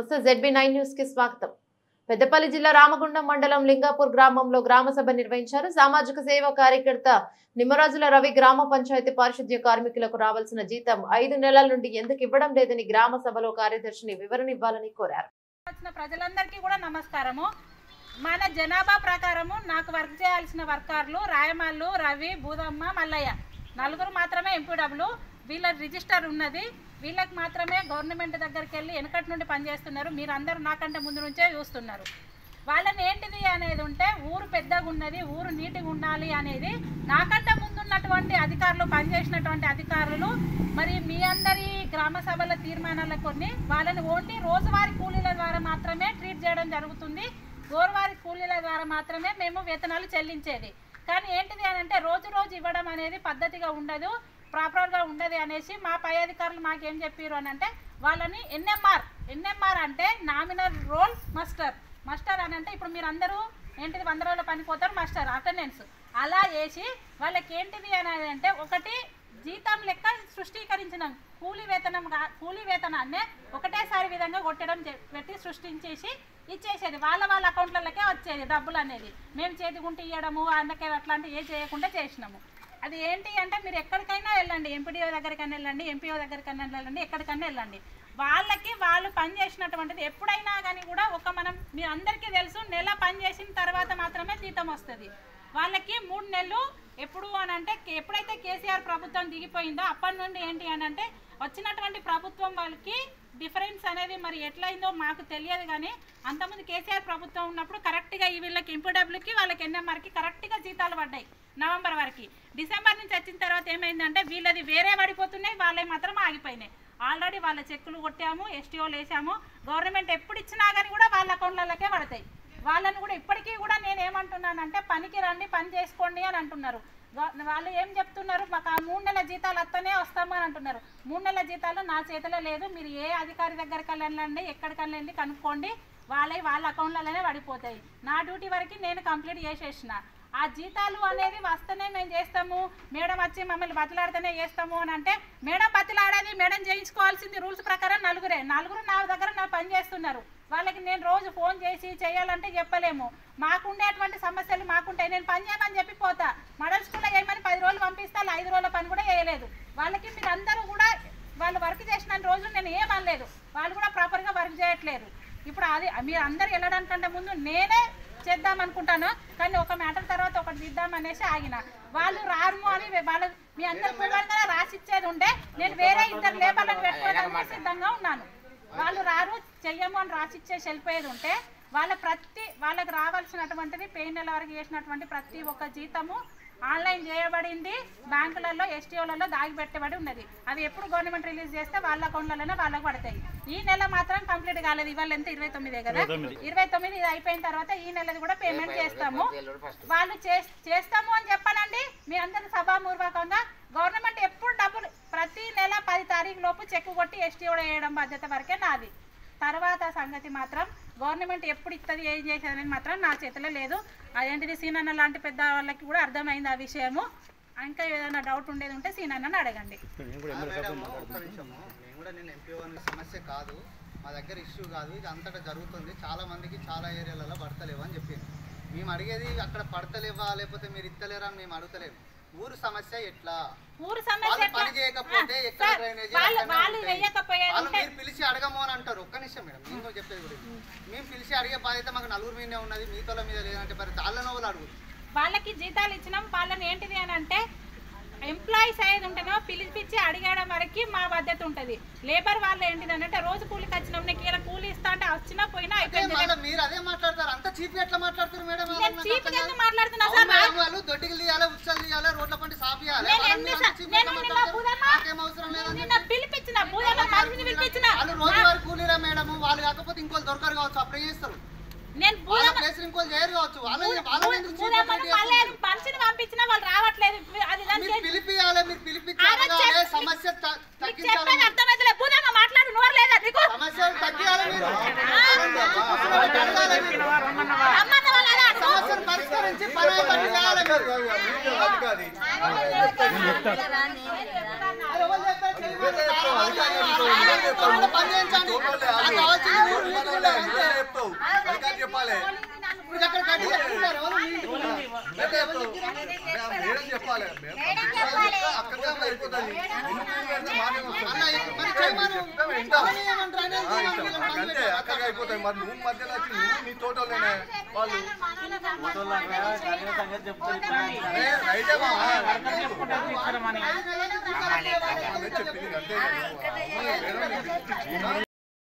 నమస్తే ZB9 news కి స్వాగతం. పెద్దపల్లి జిల్లా రామగుండం మండలం లింగాపూర్ గ్రామంలో గ్రామ సభ నిర్వహించారు. సామాజిక సేవా కార్యకర్త నిమ్మరాజుల రవి గ్రామ పంచాయతీ పారిశుద్ధ్య కార్మికులకు రావాల్సిన జీతం 5 నెలల నుండి ఎందుకు ఇవ్వడం లేదని గ్రామ సభలో కార్యదర్శిని వివరణ ఇవ్వాలని కోరారు. ప్రజలందరికీ కూడా నమస్కారము. మన జనాభా ప్రకారము నాకు వర్క్ చేయాల్సిన వర్కర్లు రాయమాళ్ళు, రవి, బూదమ్మ, మల్లయ్య నలుగురు మాత్రమే ఎంపీడబ్ల్యూ. వీళ్ళ రిజిస్టర్ ఉన్నది. వీళ్ళకి మాత్రమే గవర్నమెంట్ దగ్గరికి వెళ్ళి వెనకటి నుండి పనిచేస్తున్నారు. మీరందరూ నాకంటే ముందు నుంచే చూస్తున్నారు. వాళ్ళని ఏంటిది అనేది ఉంటే ఊరు పెద్దగా ఉన్నది, ఊరు నీట్గా ఉండాలి అనేది నాకంటే ముందున్నటువంటి అధికారులు, పనిచేసినటువంటి అధికారులు మరి మీ అందరి గ్రామ సభల తీర్మానాల కొన్ని వాళ్ళని ఓన్లీ రోజువారీ కూలీల ద్వారా మాత్రమే ట్రీట్ చేయడం జరుగుతుంది. రోజువారీ కూలీల ద్వారా మాత్రమే మేము వేతనాలు చెల్లించేది. కానీ ఏంటిది అని అంటే రోజు ఇవ్వడం అనేది పద్ధతిగా ఉండదు, ప్రాపర్గా ఉండదు అనేసి మా పై అధికారులు మాకేం చెప్పారు అని అంటే వాళ్ళని ఎన్ఎంఆర్ అంటే నామినల్ రోల్ మస్టర్ అని అంటే ఇప్పుడు మీరు అందరూ ఏంటిది 100 రోజుల పని పోతారు మాస్టర్ అటెండెన్స్ అలా చేసి వాళ్ళకి ఏంటిది అనేది అంటే ఒకటి జీతం లెక్క సృష్టీకరించినాం. కూలీ వేతనాన్ని ఒకటేసారి విధంగా కొట్టడం పెట్టి సృష్టించేసి ఇచ్చేసేది. వాళ్ళ అకౌంట్లకే వచ్చేది డబ్బులు అనేది. మేము చేతిగుంటి ఇవ్వడము అందుకే అట్లాంటివి ఏ చేయకుండా చేసినాము. అది ఏంటి అంటే మీరు ఎక్కడికైనా వెళ్ళండి, ఎంపీడీఓ దగ్గరికైనా వెళ్ళండి, ఎంపీఓ దగ్గరికైనా వెళ్ళండి, ఎక్కడికైనా వెళ్ళండి, వాళ్ళు పని చేసినటువంటిది ఎప్పుడైనా కానీ కూడా మీ అందరికీ తెలుసు నెల పని చేసిన తర్వాత మాత్రమే జీతం వస్తుంది. వాళ్ళకి 3 నెలలు ఎప్పుడు అని అంటే ఎప్పుడైతే కేసీఆర్ ప్రభుత్వం దిగిపోయిందో అప్పటి నుండి ఏంటి అని అంటే వచ్చినటువంటి ప్రభుత్వం వాళ్ళకి డిఫరెన్స్ అనేది మరి ఎట్లయిందో మాకు తెలియదు. కానీ అంతకుముందు కేసీఆర్ ప్రభుత్వం ఉన్నప్పుడు కరెక్ట్గా వీళ్ళకి ఎంపీడబ్ల్యూకి వాళ్ళకి ఎన్ఎంఆర్కి కరెక్ట్గా జీతాలు పడ్డాయి నవంబర్ వరకు. డిసెంబర్ నుంచి వచ్చిన తర్వాత ఏమైందంటే వీళ్ళది వేరే పడిపోతున్నాయి, వాళ్ళవి మాత్రం ఆగిపోయినాయి. ఆల్రెడీ వాళ్ళ చెక్కులు కొట్టాము, ఎస్టీఓలు వేసాము. గవర్నమెంట్ ఎప్పుడు ఇచ్చినా కానీ కూడా వాళ్ళ అకౌంట్లకే పడతాయి. వాళ్ళని కూడా ఇప్పటికీ కూడా నేను ఏమంటున్నానంటే పనికి రండి, పని చేసుకోండి అని అంటున్నారు. వాళ్ళు ఏం చెప్తున్నారు, మాకు ఆ 3 నెలల జీతాలు వస్తూనే వస్తాము అని అంటున్నారు. 3 నెలల జీతాలు నా చేతిలో లేదు. మీరు ఏ అధికారి దగ్గరికి వెళ్ళండి, ఎక్కడికన్నా వెళ్ళి కనుక్కోండి, వాళ్ళ అకౌంట్లలోనే పడిపోతాయి. నా డ్యూటీ వరకు నేను కంప్లీట్ చేసేసిన. ఆ జీతాలు అనేది వస్తేనే మేము చేస్తాము, మేడం వచ్చి మమ్మల్ని బతిలాడితేనే చేస్తాము అని అంటే మేడం బతిలాడేది మేడం చేయించుకోవాల్సింది రూల్స్ ప్రకారం నలుగురు నా దగ్గర పని చేస్తున్నారు. వాళ్ళకి నేను రోజు ఫోన్ చేసి చేయాలంటే చెప్పలేము. మాకుండేటువంటి సమస్యలు మాకుంటాయి. నేను పని చేయమని చెప్పి పోతా, మోడల్ స్కూల్లో చేయమని 10 రోజులు పంపిస్తా, 5 రోజుల పని కూడా చేయలేదు. వాళ్ళకి మీరందరూ కూడా వాళ్ళు వర్క్ చేసిన రోజు నేను ఏమనలేదు, వాళ్ళు కూడా ప్రాపర్గా వర్క్ చేయట్లేదు. ఇప్పుడు అది మీరు అందరు వెళ్ళడానికంటే ముందు నేనే చేద్దాం అనుకుంటాను, కానీ ఒక మ్యాటర్ తర్వాత ఒకటి దిద్దాం అనేసి ఆగిన. వాళ్ళు రాము అని మీ అందరు పూర్వంగా రాసిచ్చేది ఉంటే నేను వేరే 2 లేబర్లను పెట్టుకోవడానికి సిద్ధంగా ఉన్నాను. వాళ్ళు రారు చెయ్యము అని రాసిచ్చేసి వెళ్ళిపోయేది ఉంటే వాళ్ళకి రావాల్సినటువంటిది పెయిన్ నెల వరకు చేసినటువంటి ప్రతి ఒక్క జీతము ఆన్లైన్ చేయబడింది. బ్యాంకులలో ఎస్టీఓలలో దాగిపెట్టబడి ఉన్నది. అవి ఎప్పుడు గవర్నమెంట్ రిలీజ్ చేస్తే వాళ్ళ అకౌంట్లలోనే వాళ్ళకి పడతాయి. ఈ నెల మాత్రం కంప్లీట్ కాలేదు. ఇవాళ ఎంత 29 కదా, 29 ఇది అయిపోయిన తర్వాత ఈ నెలది కూడా పేమెంట్ చేస్తాము. వాళ్ళు చేస్తాము అని చెప్పానండి. మీ అందరి సభాపూర్వకంగా గవర్నమెంట్ ఎప్పుడు డబ్బులు ప్రతి నెల 10 తారీఖు లోపు చెక్ కొట్టి ఎస్టీఓ వేయడం బాధ్యత వరకే నాది. తర్వాత సంగతి మాత్రం గవర్నమెంట్ ఎప్పుడు ఇస్తుంది, ఏం చేసేదని మాత్రం నా చేతిలో లేదు. అదేంటిది సీనన్న లాంటి పెద్ద వాళ్ళకి కూడా అర్థమైంది ఆ విషయము. ఇంకా ఏదైనా డౌట్ ఉండేది ఉంటే సీనన్నని అడగండి. నేను ఎంపీఓ సమస్య కాదు, మా దగ్గర ఇష్యూ కాదు, ఇది అంతటా జరుగుతుంది. చాలా మందికి చాలా ఏరియాలలో పడతలేవు అని చెప్పింది. మేము అడిగేది అక్కడ పడతలేవా లేకపోతే మీరు ఇస్తలేరా అని మేము అడుగుతలేము. ఊరు సమస్య ఎట్లా, పని చేయకపోతే ఎక్కడ డ్రైనేజీ మీరు పిలిచి అడగము అని అంటారు. ఒక్క నిమిషం మేడం, నేను చెప్పేది కూడా మేము పిలిచి అడిగే బాధ్యత మాకు నలుగురు మీదే ఉన్నది, మీతోల మీద లేదంటే మరి వాళ్ళని వాళ్ళు అడుగు. వాళ్ళకి జీతాలు ఇచ్చినాం. వాళ్ళని ఏంటిది అని అంటే ఎంప్లాయీస్ అయ్యేది ఉంటేనో పిలిపించి అడిగడం వరకు మా బాధ్యత ఉంటుంది. లేబర్ వాళ్ళు ఏంటిది అంటే రోజు కూలికి వచ్చినాం, నీకు ఇలా కూలి ఇస్తా అంటే వచ్చినా పోయినా మీరు అదే మాట్లాడతారు. అంత చీప్ ఎట్లా మాట్లాడతారు మేడం? మాట్లాడుతున్నా వాళ్ళు దొడ్డికి తీయాలి, ఉత్సలు తీయాలి, రోడ్ల పండి సాఫ్ చేయాలి. పిలిపించిన వాళ్ళు రోజువారి కూలీరా మేడం, వాళ్ళు కాకపోతే ఇంకోళ్ళు దొరకరు కావచ్చు, అప్పుడే చేస్తారు. మనిషిని పంపించినా వాళ్ళు రావట్లేదు. సమస్య మాట్లాడు నోరు లేదా నీకు? సమస్యలు తగ్గియాలి, పరిష్కరించి పని చేయించండి. చెప్తావు అధికారి చెప్పాలి ఇప్పుడు అక్కడ కట్టి చెప్తున్నారు ఎవరు? మేడం చెప్పాలి అక్కడ అయిపోతుంది అన్న మరి చేయమను. అవన్నీ ఏమంటారు అనేది అంతే అక్కడికి అయిపోతాయి మరి నువ్వు మధ్యలో వచ్చి నువ్వు నీ తోటలోనే వాళ్ళు రైతే చెప్పింది అంతే